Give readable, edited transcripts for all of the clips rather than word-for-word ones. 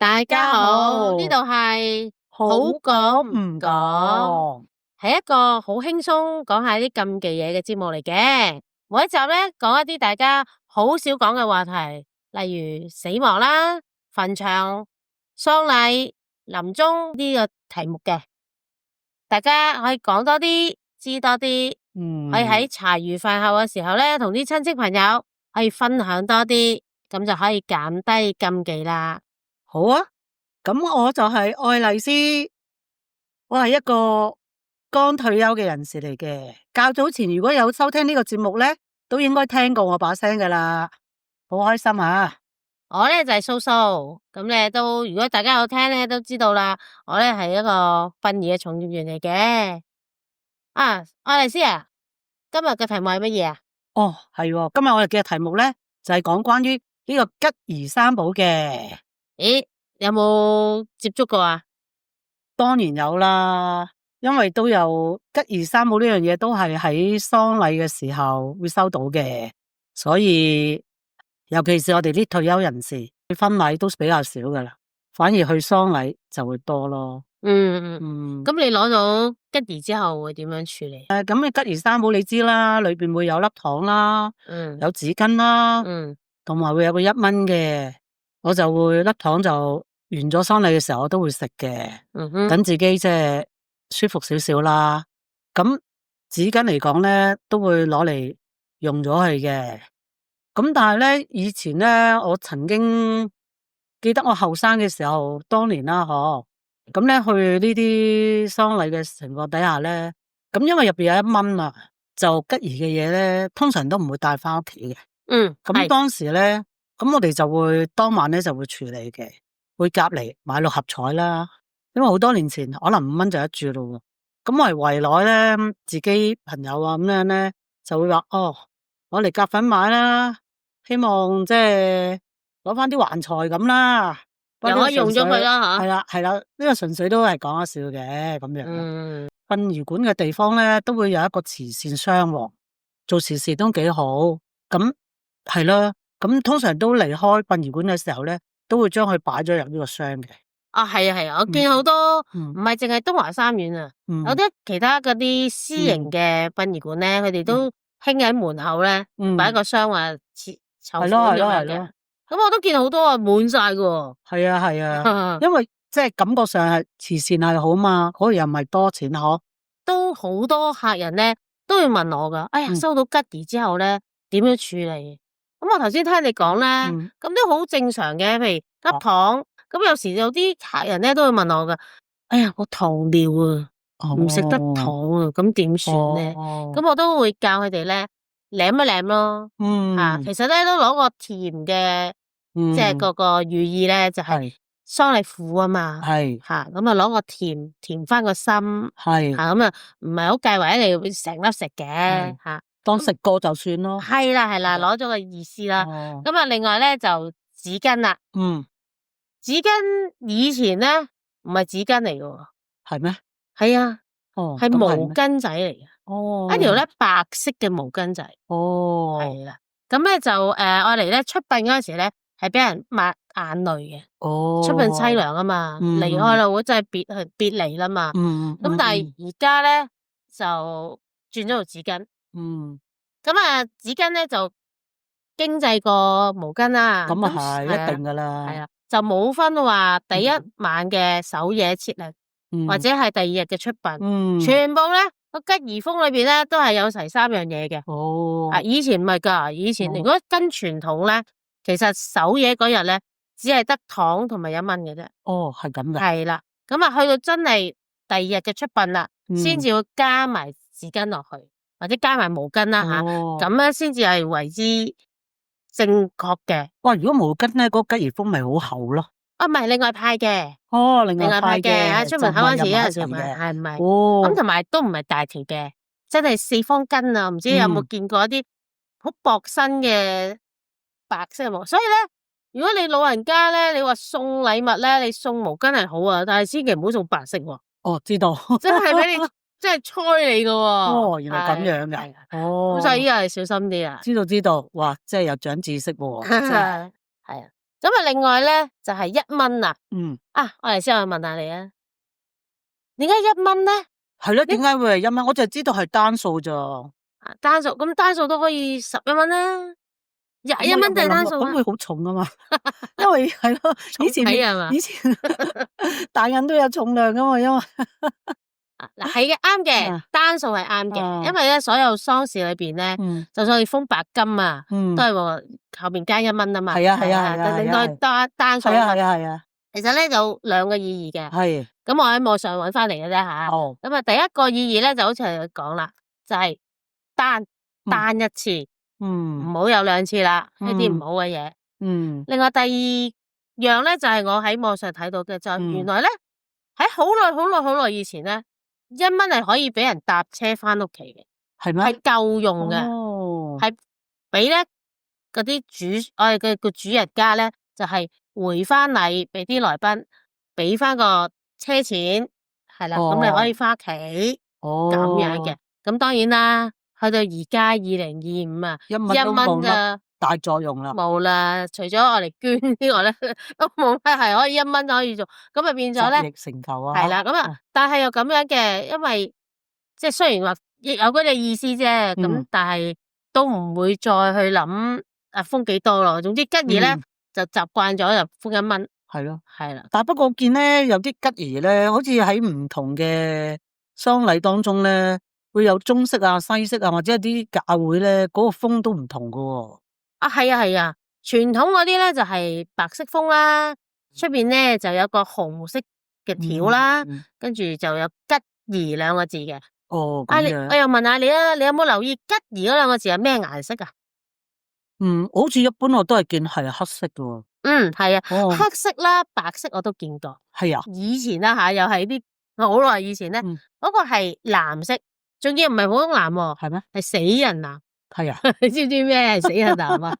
大家好，呢度係好講唔講，係一個好輕鬆講下啲禁忌嘢嘅節目嚟嘅。每一集咧講一啲大家好少講嘅話題，例如死亡啦、墳場、喪禮、臨終呢個題目嘅，大家可以講多啲，知多啲，可以喺茶餘飯後嘅時候咧，同啲親戚朋友可以分享多啲，咁就可以減低禁忌啦。好啊，咁我就係愛麗絲，我係一個剛退休嘅人士嚟嘅。較早前如果有收聽呢個節目咧，都應該聽過我把聲噶啦，好開心啊！我咧就係蘇蘇，咁咧都如果大家有聽咧都知道啦，我咧係一個殯儀嘅從業員嚟嘅。愛麗絲啊，今日嘅題目係乜嘢啊？哦，係喎，今日我哋嘅題目咧就係講關於呢個吉儀三寶嘅。咦，有冇接觸過啊？當然有啦，因為都有吉儀三寶呢樣嘢，都係喺喪禮嘅時候會收到嘅，所以尤其是我哋啲退休人士，去婚禮都比較少噶啦，反而去喪禮就會多咯。咁你攞到吉儀之後會點樣處理？咁你吉儀三寶你知啦，裏邊會有粒糖啦，有紙巾啦，同埋會有個1蚊嘅，我就會粒糖就完咗喪禮嘅時候我都會食嘅，等自己即係舒服少少啦。咁紙巾嚟講咧，都會攞嚟用咗佢嘅。咁但係咧，以前咧，我曾經記得我後生嘅時候，當年啦，咁咧去呢啲喪禮嘅情況底下咧，咁因為入邊有1蚊啊，就吉儀嘅嘢咧，通常都唔會帶翻屋企嘅。咁當時咧，咁我哋就會當晚咧就會處理嘅，會夾嚟買6合彩啦。因為好多年前可能5蚊就一注咯。咁我係圍內咧，自己朋友啊咁樣咧，就會話攞嚟夾粉買啦，希望即係攞翻啲橫財咁啦。又可以用咗佢啦吓。係啦，呢個純粹都係講下笑嘅咁樣。殯儀館嘅地方咧，都會有一個慈善箱，做慈善都幾好。咁係啦，咁通常都離開殯儀館嘅時候咧，都會將佢擺咗入呢個箱嘅。係啊，我見好多唔係淨係東華三院啊，有啲其他嗰啲私營嘅殯儀館咧，佢哋都興喺門口咧擺一個箱話籌款咁樣嘅。咁我都見好多啊，滿晒噶。係啊，因為即係感覺上係慈善係好嘛，嗰度又唔係多錢嗬。都好多客人咧都會問我噶，哎呀，收到吉儀之後咧點樣處理？咁我頭先聽你講咧，咁都好正常嘅，譬如粒糖。咁有時有啲客人咧都會問我噶，哎呀，我糖尿啊，唔食得糖啊，咁點算咧？咁我都會教佢哋咧舐一舐咯。其實咧都攞個甜嘅，即係嗰個寓意咧就係喪禮苦啊嘛。咁啊攞個甜翻個心。咁啊唔係好介懷你會成粒食嘅。當食過就算咯。係啦，攞咗個意思啦。咁啊另外咧就紙巾啦。紙巾以前咧唔係紙巾嚟嘅。係咩？係啊，係毛巾仔嚟嘅。一條咧白色嘅毛巾仔。係啦，咁咧就愛嚟咧出殯嗰陣時咧係俾人抹眼淚嘅。出殯淒涼啊嘛，離開啦，會真係別離啦嘛。咁但係而家咧就轉咗做紙巾。咁啊紙巾咧就經濟過毛巾啦。咁啊係一定噶啦。係啊。就冇分話第一晚嘅守夜設立，或者係第2日嘅出殯，全部咧個吉儀封裏邊咧都係有齊3樣嘢嘅。以前唔係噶，以前如果跟傳統咧，其實守夜嗰日咧只係得糖同埋1蚊嘅啫。係咁嘅。係啦，咁啊去到真係第2日嘅出殯啦，先至會加埋紙巾落去，或者加埋毛巾啦吓，咁咧先至係為之正確嘅。哇！如果毛巾咧，嗰個吉儀封咪好厚咯。唔係另外派嘅。另外派嘅，出門口嗰時有陣時買，係唔係？咁同埋都唔係大條嘅，真係4方巾啊！唔知有冇見過一啲好薄身嘅白色嘅毛？所以咧，如果你老人家咧，你話送禮物咧，你送毛巾係好啊，但係千祈唔好送白色喎。知道。真係俾你，真係猜你噶喎。原來咁樣嘅。咁所以依家係小心啲啊。知道。哇，真係有長知識喎。係啊。咁啊，另外咧就係1蚊啦。我哋先去問下你啊，點解1蚊咧？係咯，點解會係1蚊？我就知道係單數咋。單數咁單數都可以11蚊啦，21蚊定係單數啊？咁會好重啊嘛，因為係咯，以前大人都有重量噶嘛，因為嗱係嘅，啱嘅，單數係啱嘅，因為咧所有喪事裏邊咧，就算你封白金啊，都係後邊加1蚊啊嘛。係啊，另外單數。係啊。其實咧有2個意義嘅。係。咁我喺網上搵翻嚟嘅啫吓。咁啊，第一個意義咧就好似係講啦，就係單一次，唔好有2次啦，呢啲唔好嘅嘢。另外第二樣咧就係我喺網上睇到嘅，就係原來咧喺好耐以前咧，1蚊係可以俾人搭車翻屋企嘅。係咩？係夠用嘅。係俾咧嗰啲我哋嘅主人家咧，就係回翻禮俾啲來賓，俾翻個車錢，係啦，咁你可以翻屋企咁樣嘅。咁當然啦，去到而家2025啊，1蚊就大作用啦，冇啦。除咗我哋捐之外咧，都冇乜係可以1蚊可以做，咁啊變咗咧，集腋成裘啊。係啦，咁啊，但係又咁樣嘅，因為即係雖然話亦有嗰個意思啫，咁但係都唔會再去諗封幾多咯。總之吉儀咧就習慣咗就封1蚊。係咯，係啦。但係不過我見咧有啲吉儀咧，好似喺唔同嘅喪禮當中咧，會有中式啊、西式啊，或者係啲教會咧，嗰個封都唔同噶喎。係啊，傳統嗰啲咧就係白色封啦，出邊咧就有個紅色嘅條啦，跟住就有吉儀2個字嘅。咁樣。我又問下你啊，你有冇留意吉儀嗰2個字係咩顏色啊？好似一般我都係見係黑色噶喎。係啊，黑色啦、白色我都見過。係啊，以前啦吓，又係啲好耐以前咧，嗰個係藍色，仲要唔係普通藍喎。係咩？係死人藍。係啊，你知唔知咩係死人藍啊？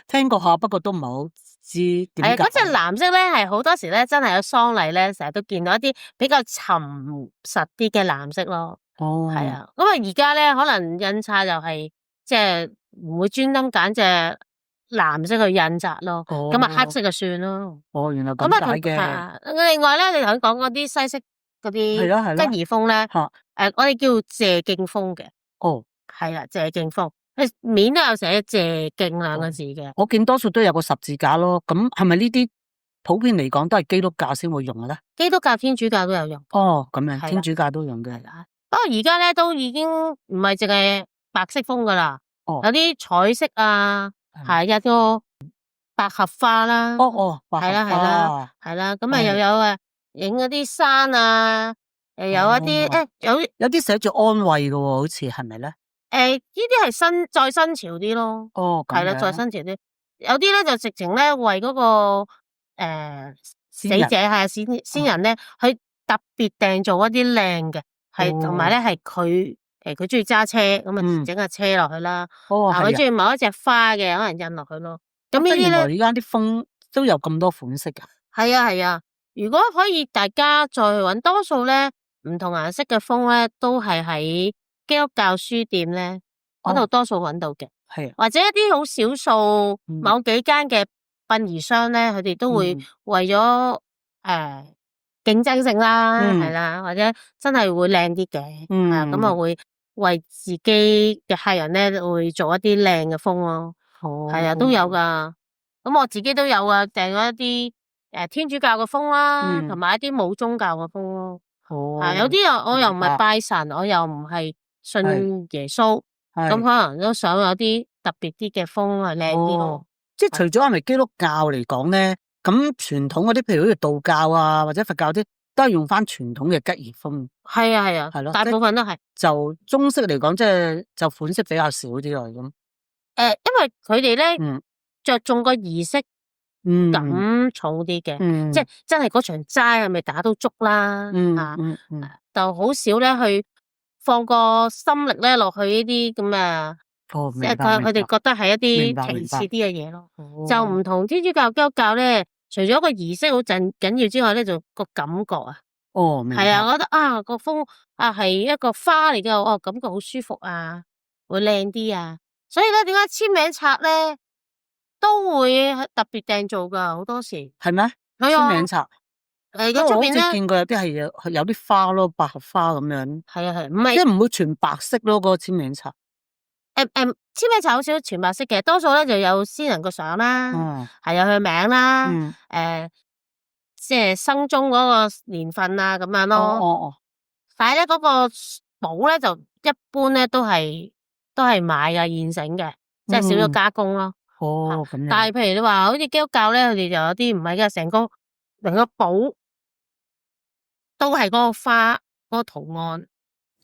聽過下，不過都唔係好知點解。係啊，嗰隻藍色咧係好多時咧真係有喪禮咧，成日都見到一啲比較沉實啲嘅藍色咯。係啊，咁啊而家咧可能印刷又係即係唔會專登揀隻藍色去印刷咯，咁黑色就算咯。原來咁解嘅。另外咧，你頭先講嗰啲西式嗰啲吉儀封咧，我哋叫謝敬封嘅。係啦，謝敬封，面都有寫謝敬2個字嘅。我見多數都有個十字架咯，咁係咪呢啲普遍嚟講都係基督教先會用嘅咧？基督教、天主教都有用。咁樣，天主教都用嘅。不過而家咧都已經唔係淨係白色封噶啦，有啲彩色啊，係一個百合花啦。係啦，咁啊又有影嗰啲山啊，又有一啲有啲寫住安慰嘅喎，好似係咪咧？呢啲係再新潮啲咯。係啦，再新潮啲。有啲咧就直情咧為嗰個死者係先人咧，去特別訂做一啲靚嘅，係同埋咧係佢中意揸車，咁啊整架車落去啦。佢中意某一隻花嘅，可能印落去咯。咁呢啲咧，而家啲封都有咁多款式噶。係啊，如果可以，大家再去搵，多數咧唔同顏色嘅封咧，都係喺基督教書店咧嗰度多數搵到嘅。係，或者一啲好少數某幾間嘅殯儀商咧，佢哋都會為咗競爭性啦，係啦，或者真係會靚啲嘅，咁啊會為自己嘅客人咧會做一啲靚嘅封咯。係啊，都有噶。咁我自己都有啊，訂咗一啲天主教嘅封啦，同埋一啲冇宗教嘅封咯。有啲我又唔係拜神，我又唔係信耶穌，咁可能都想有啲特別啲嘅封係靚啲咯。即係除咗係咪基督教嚟講咧，咁傳統嗰啲，譬如好似道教啊或者佛教啲，都係用翻傳統嘅吉儀封。係啊，係咯，大部分都係。就中式嚟講，即係就款式比較少啲咯咁。因為佢哋咧着重個儀式感重啲嘅，即係真係嗰場齋係咪打到足啦？就好少咧去放個心力咧落去呢啲咁啊。即係佢哋覺得係一啲其次啲嘅嘢咯。就唔同天主教、基督教咧，除咗個儀式好緊要之外咧，就個感覺啊。明白。係啊，我覺得個封係一個花嚟嘅，感覺好舒服啊，會靚啲啊。所以咧，點解簽名冊咧都會特別訂做噶，好多時。係咩？係啊，簽名冊。而家出邊咧見過有啲係有啲花咯，百合花咁樣。係啊係，唔係即係唔會全白色咯，嗰個簽名冊。簽名冊好少全白色嘅，多數咧就有先人個相啦，係有佢名啦，即係生中嗰個年份啊咁樣咯。但係咧嗰個簿咧就一般咧都係買嘅現成嘅，即係少咗加工咯。咁樣。但係譬如你話好似基督教咧，佢哋就有啲唔係嘅，成個簿都係嗰個花嗰個圖案。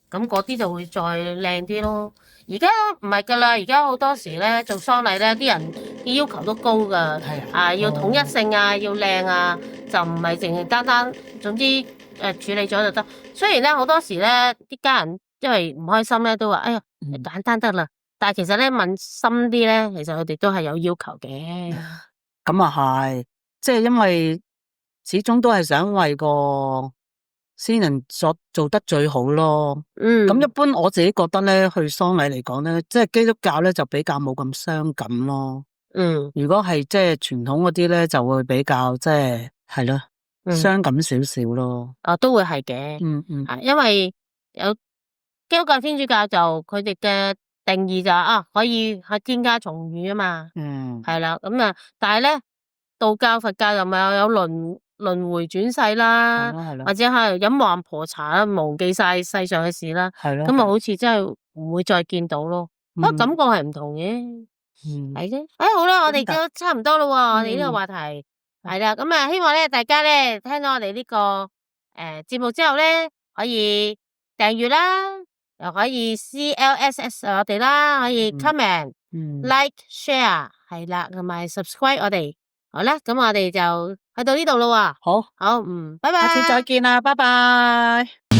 咁嗰啲就會再靚啲咯。而家唔係噶啦，而家好多時咧做喪禮咧，啲人嘅要求都高噶，要統一性啊，要靚啊，就唔係淨係單單，總之處理咗就得。雖然咧好多時咧啲家人因為唔開心咧，都話哎呀簡單得啦，但係其實咧問深啲咧，其實佢哋都係有要求嘅。咁啊係，即係因為始終都係想為個先人做得最好咯。咁一般我自己覺得咧，去喪禮嚟講咧，即係基督教咧就比較冇咁傷感咯。如果係即係傳統嗰啲咧，就會比較即係咯，傷感少少咯。都會係嘅。因為有基督教、天主教就佢哋嘅定義就可以去天家重遇啊嘛。係啦，咁啊，但係咧道教、佛教又咪有輪回轉世啦，或者係飲孟婆茶啦，忘記晒世上嘅事啦，咁啊好似真係唔會再見到咯，感覺係唔同嘅，係啫。好啦，我哋都差唔多咯，我哋呢個話題係啦，咁啊希望咧大家咧聽到我哋呢個節目之後咧，可以訂閱啦，又可以 CLSS 我哋啦，可以 comment、like、share 係啦，同埋 subscribe 我哋。好啦，咁我哋就去到呢度咯喎。好，拜拜。下次再見啦，拜拜。